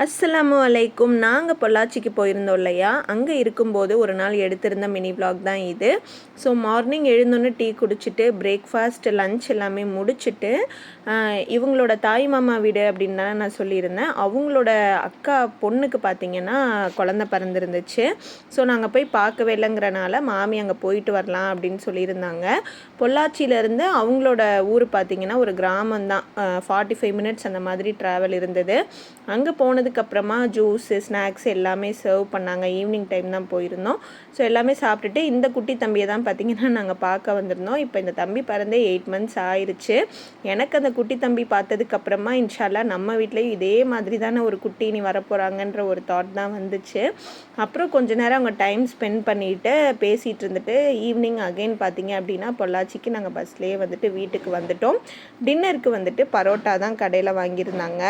அஸ்ஸலாமு அலைக்கும். நாங்கள் பொள்ளாச்சிக்கு போயிருந்தோம் இல்லையா, அங்கே இருக்கும்போது ஒரு நாள் எடுத்திருந்த மினி விலாக் தான் இது. ஸோ மார்னிங் எழுந்தோன்னே டீ குடிச்சிட்டு பிரேக்ஃபாஸ்ட் லன்ச் எல்லாமே முடிச்சுட்டு இவங்களோட தாய் மாமா வீடு அப்படின்னு தான் நான் சொல்லியிருந்தேன். அவங்களோட அக்கா பொண்ணுக்கு பார்த்திங்கன்னா குழந்த பிறந்திருந்துச்சு. ஸோ நாங்கள் போய் பார்க்கவே இல்லைங்கிறனால மாமி அங்கே போயிட்டு வரலாம் அப்படின்னு சொல்லியிருந்தாங்க. பொள்ளாச்சியிலேருந்து அவங்களோட ஊர் பார்த்திங்கன்னா ஒரு கிராமம் தான், 45 மினிட்ஸ் அந்த மாதிரி ட்ராவல் இருந்தது. அங்கே போனதுக்கப்புறமா ஜூஸு ஸ்நாக்ஸ் எல்லாமே சர்வ் பண்ணாங்க. ஈவினிங் டைம் தான் போயிருந்தோம். ஸோ எல்லாமே சாப்பிட்டுட்டு இந்த குட்டி தம்பியை தான் பார்த்திங்கன்னா நாங்கள் பார்க்க வந்திருந்தோம். இப்போ இந்த தம்பி பிறந்தே 8 மந்த்ஸ் ஆயிடுச்சு. எனக்கு அந்த குட்டி தம்பி பார்த்ததுக்கப்புறமா இன்ஷால்லா நம்ம வீட்லேயும் இதே மாதிரி தானே ஒரு குட்டி இனி வரப்போகிறாங்கன்ற ஒரு தாட் தான் வந்துச்சு. அப்புறம் கொஞ்ச நேரம் அவங்க டைம் ஸ்பெண்ட் பண்ணிவிட்டு பேசிகிட்டு இருந்துட்டு ஈவினிங் அகெயின் பார்த்திங்க அப்படின்னா பொள்ளாச்சிக்கு நாங்கள் பஸ்லேயே வந்துட்டு வீட்டுக்கு வந்துட்டோம். டின்னருக்கு வந்துட்டு பரோட்டா தான் கடையில் வாங்கியிருந்தாங்க.